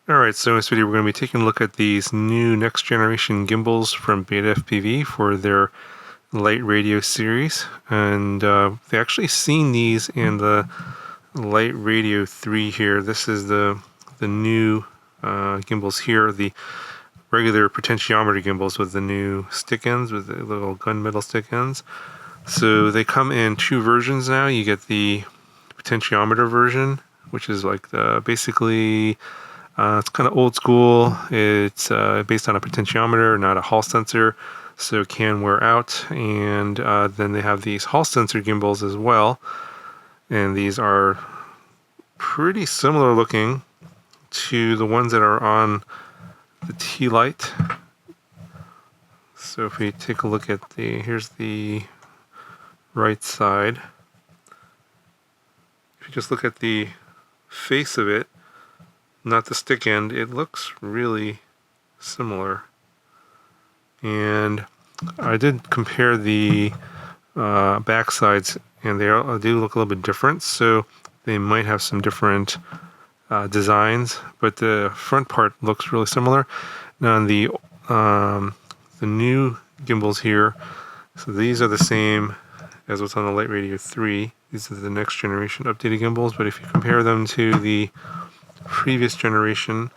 Alright, so in this video we're going to be taking a look at these new next generation gimbals from BETAFPV for their Literadio series. And they actually seen these in the Literadio 3 here. This is the new gimbals here, the regular potentiometer gimbals with the new stick ends, with the little gunmetal stick ends. So they come in two versions now. You get the potentiometer version, which is like basically it's kind of old school. It's based on a potentiometer, not a Hall sensor, so it can wear out. And then they have these Hall sensor gimbals as well, and these are pretty similar looking to the ones that are on the T-Lite. So if we take a look at here's the right side. If you just look at the face of it, not the stick end, it looks really similar. And I did compare the back sides, and they do look a little bit different, so they might have some different designs, but the front part looks really similar. Now on the new gimbals here, so these are the same as what's on the Literadio 3. These are the next generation updated gimbals, but if you compare them to the previous generation,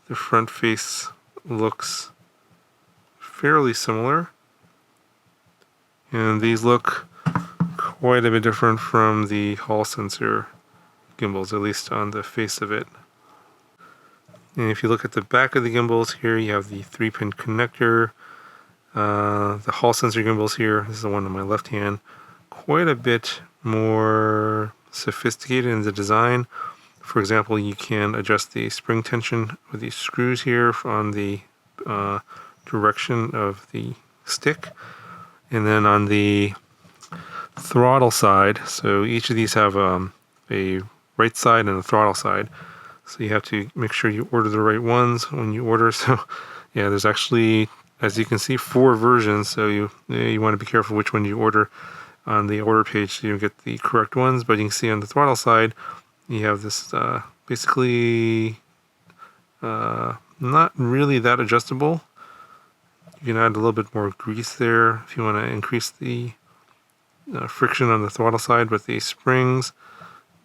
the front face looks fairly similar, and these look quite a bit different from the Hall sensor gimbals, at least on the face of it. And if you look at the back of the gimbals here, you have the 3-pin connector. The Hall sensor gimbals here, this is the one on my left hand, quite a bit more sophisticated in the design. For example, you can adjust the spring tension with these screws here on the direction of the stick. And then on the throttle side, so each of these have a right side and a throttle side. So you have to make sure you order the right ones when you order. So yeah, there's actually, as you can see, 4 versions. So you want to be careful which one you order on the order page so you get the correct ones. But you can see on the throttle side, you have this basically not really that adjustable. You can add a little bit more grease there if you want to increase the friction on the throttle side, but the springs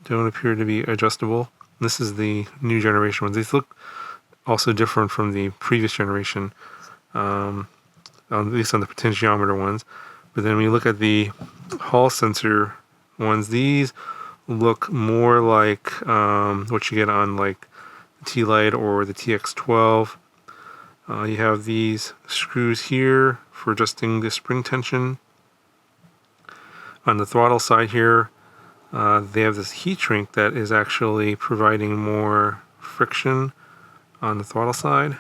don't appear to be adjustable. This is the new generation ones. These look also different from the previous generation, at least on the potentiometer ones. But then when you look at the Hall sensor ones, these look more like what you get on like the T-Lite or the TX12. You have these screws here for adjusting the spring tension. On the throttle side here, they have this heat shrink that is actually providing more friction on the throttle side.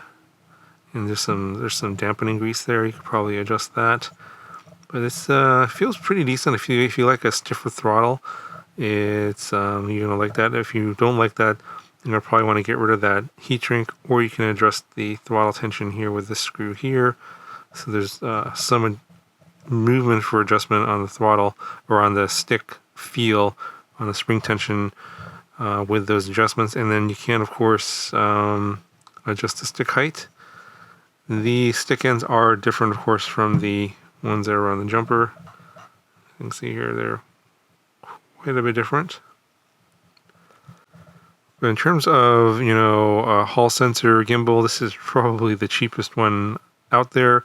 And there's some dampening grease there. You could probably adjust that. But this feels pretty decent if you like a stiffer throttle. It's you're gonna like that. If you don't like that, you're gonna probably want to get rid of that heat shrink, or you can adjust the throttle tension here with this screw here. So there's some movement for adjustment on the throttle or on the stick feel on the spring tension with those adjustments. And then you can, of course, adjust the stick height. The stick ends are different, of course, from the ones that are on the jumper. You can see here they're quite a bit different. But in terms of, a Hall sensor gimbal, this is probably the cheapest one out there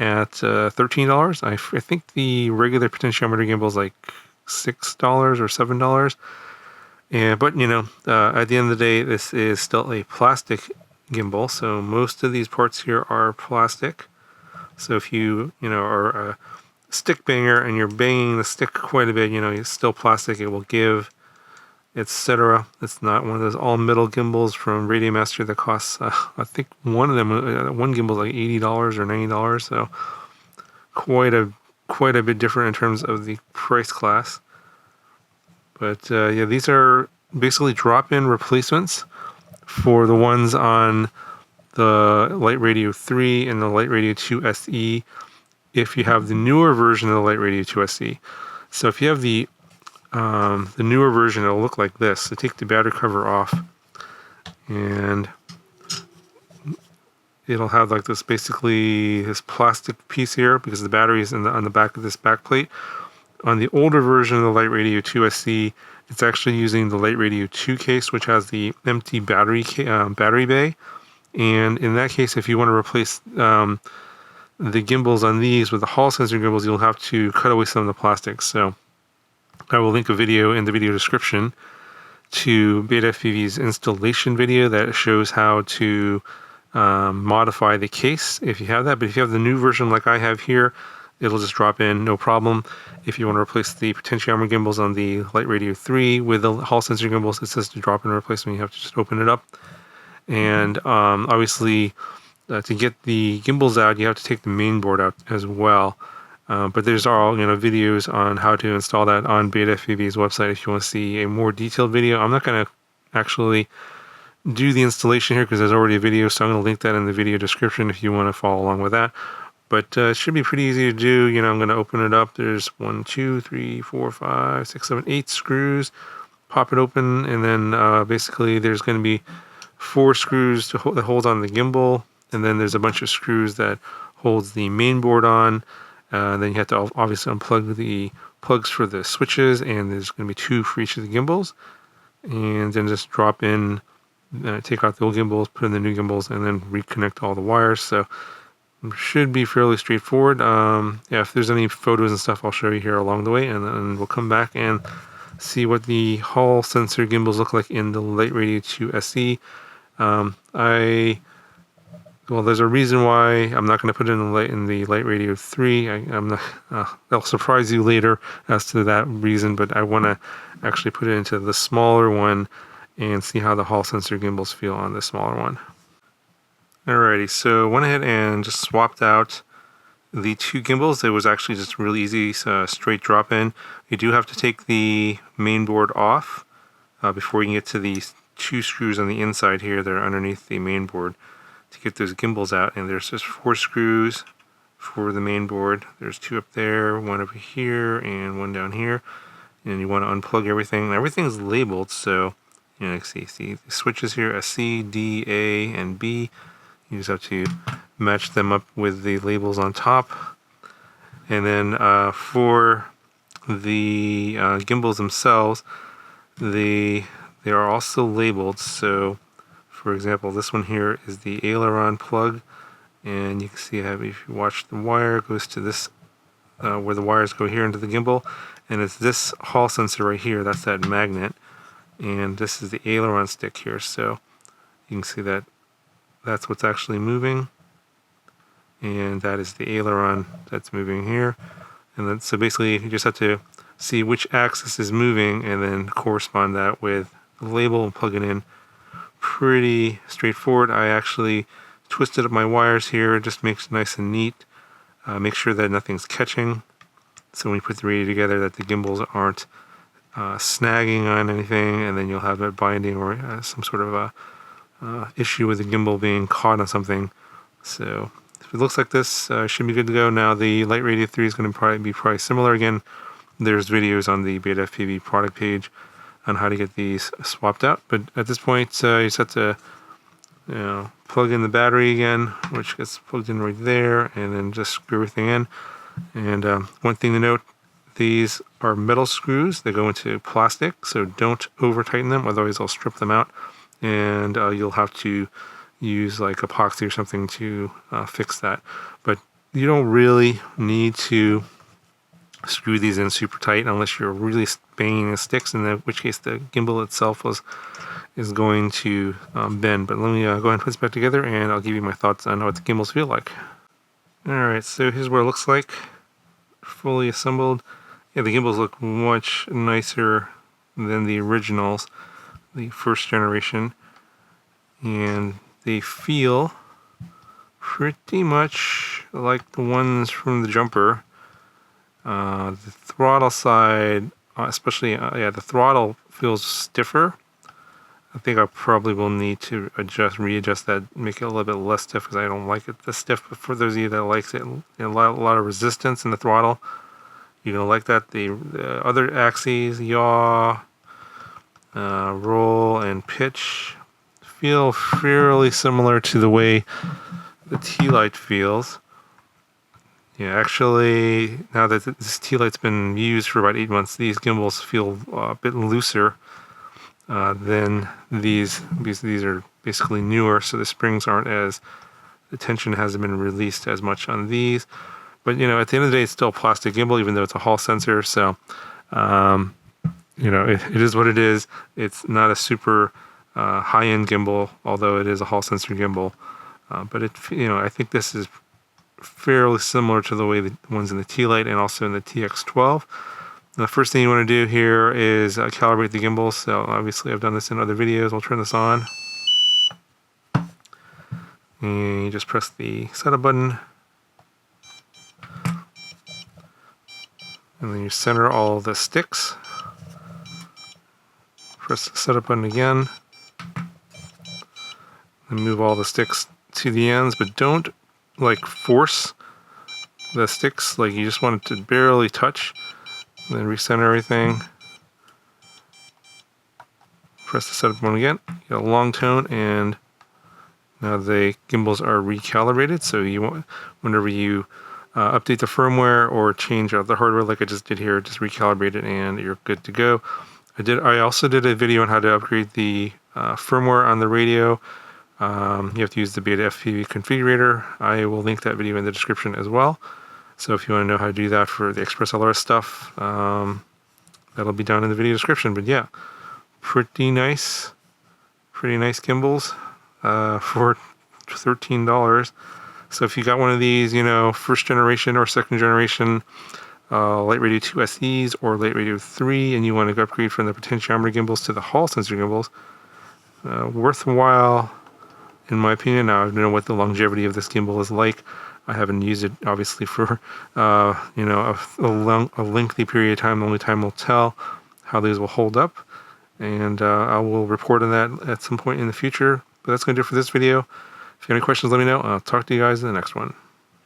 at $13. I think the regular potentiometer gimbal is like $6 or $7. But at the end of the day, this is still a plastic gimbal, so most of these parts here are plastic. So if you are a stick banger and you're banging the stick quite a bit, it's still plastic, it will give, etc. It's not one of those all metal gimbals from Radiomaster that costs I think one gimbal is like $80 or $90, so quite a bit different in terms of the price class. But yeah, these are basically drop-in replacements for the ones on the Literadio 3 and the Literadio 2 SE if you have the newer version of the Literadio 2 SE. So if you have the newer version, it'll look like this. So take the battery cover off, and it'll have like this, basically this plastic piece here, because the battery is on the back of this back plate. On the older version of the Literadio 2 SC, it's actually using the Literadio 2 case, which has the empty battery bay. And in that case, if you want to replace the gimbals on these with the Hall sensor gimbals, you'll have to cut away some of the plastics. So I will link a video in the video description to BETAFPV's installation video that shows how to modify the case if you have that. But if you have the new version like I have here, it'll just drop in, no problem. If you want to replace the potentiometer gimbals on the Literadio 3 with the Hall sensor gimbals, it says to drop in replacement. You have to just open it up. And obviously, to get the gimbals out, you have to take the main board out as well. But there's all videos on how to install that on BETAFPV's website if you want to see a more detailed video. I'm not going to actually do the installation here because there's already a video, so I'm going to link that in the video description if you want to follow along with that. But it should be pretty easy to do. I'm going to open it up. There's 1, 2, 3, 4, 5, 6, 7, 8 screws. Pop it open, and then basically there's going to be 4 screws that hold on the gimbal, and then there's a bunch of screws that holds the main board on. Then you have to obviously unplug the plugs for the switches, and there's going to be 2 for each of the gimbals. And then just drop in, take out the old gimbals, put in the new gimbals, and then reconnect all the wires. So it should be fairly straightforward. Yeah, if there's any photos and stuff, I'll show you here along the way, and then we'll come back and see what the Hall sensor gimbals look like in the Literadio 2 SE. Well, there's a reason why I'm not going to put it in the Literadio 3. I'm not. I'll surprise you later as to that reason, but I want to actually put it into the smaller one and see how the Hall sensor gimbals feel on the smaller one. Alrighty, so went ahead and just swapped out the 2 gimbals. It was actually just really easy, straight drop in. You do have to take the main board off before you can get to these 2 screws on the inside here that are underneath the main board to get those gimbals out. And there's just 4 screws for the main board. There's 2 up there, 1 over here, and 1 down here. And you want to unplug everything. And everything's labeled, so you can see the switches here, C, D, A, and B. You just have to match them up with the labels on top. And then for the gimbals themselves, they are also labeled. So for example, this one here is the aileron plug, and you can see how if you watch the wire, it goes to this where the wires go here into the gimbal, and it's this Hall sensor right here, that's that magnet, and this is the aileron stick here. So you can see that that's what's actually moving, and that is the aileron that's moving here. And then so basically you just have to see which axis is moving and then correspond that with the label and plug it in. Pretty straightforward. I actually twisted up my wires here, it just makes it nice and neat. Make sure that nothing's catching, so when you put the radio together that the gimbals aren't snagging on anything, and then you'll have a binding or some sort of a issue with the gimbal being caught on something. So if it looks like this, should be good to go. Now the Literadio 3 is going to be similar. Again, there's videos on the BETAFPV product page on how to get these swapped out. But at this point, you just have to plug in the battery again, which gets plugged in right there, and then just screw everything in. And one thing to note, these are metal screws. They go into plastic, so don't over tighten them, otherwise I'll strip them out. And you'll have to use like epoxy or something to fix that. But you don't really need to screw these in super tight unless you're really banging the sticks, in which case the gimbal itself is going to bend. But let me go ahead and put this back together, and I'll give you my thoughts on what the gimbals feel like. Alright, so here's what it looks like fully assembled. Yeah, the gimbals look much nicer than the originals, the first generation, and they feel pretty much like the ones from the jumper. The throttle side, especially, the throttle feels stiffer. I think I probably will need to readjust that, make it a little bit less stiff, because I don't like it this stiff. But for those of you that likes it, a lot of resistance in the throttle, you're gonna like that. The other axes, yaw, roll, and pitch feel fairly similar to the way the tea light feels. Yeah, actually, now that this tea light's been used for about 8 months, these gimbals feel a bit looser than these. These are basically newer, so the springs aren't as, the tension hasn't been released as much on these. But you know, at the end of the day, it's still a plastic gimbal, even though it's a Hall sensor. So, you know, it is what it is. It's not a super high-end gimbal, although it is a Hall sensor gimbal. But it, you know, I think this is fairly similar to the way the ones in the T-Lite and also in the TX12. The first thing you want to do here is calibrate the gimbals. So obviously I've done this in other videos. I'll turn this on. And you just press the setup button. And then you center all the sticks. Press the setup button again. And move all the sticks to the ends, but don't like force the sticks. Like, you just want it to barely touch. And then recenter everything. Press the setup button again. You get a long tone, and now the gimbals are recalibrated. So you want, whenever you update the firmware or change out the hardware, like I just did here, just recalibrate it, and you're good to go. I also did a video on how to upgrade the firmware on the radio. You have to use the BETAFPV configurator. I will link that video in the description as well. So if you want to know how to do that for the Express LRS stuff, that'll be down in the video description. But yeah, pretty nice gimbals for $13. So if you got one of these, you know, first generation or second generation Literadio 2 SEs or Literadio 3, and you want to upgrade from the potentiometer gimbals to the Hall sensor gimbals, worthwhile in my opinion. Now, I don't know what the longevity of this gimbal is like. I haven't used it obviously for you know, a lengthy period of time. Only time will tell how these will hold up, and I will report on that at some point in the future. But that's going to do it for this video. If you have any questions, let me know. I'll talk to you guys in the next one.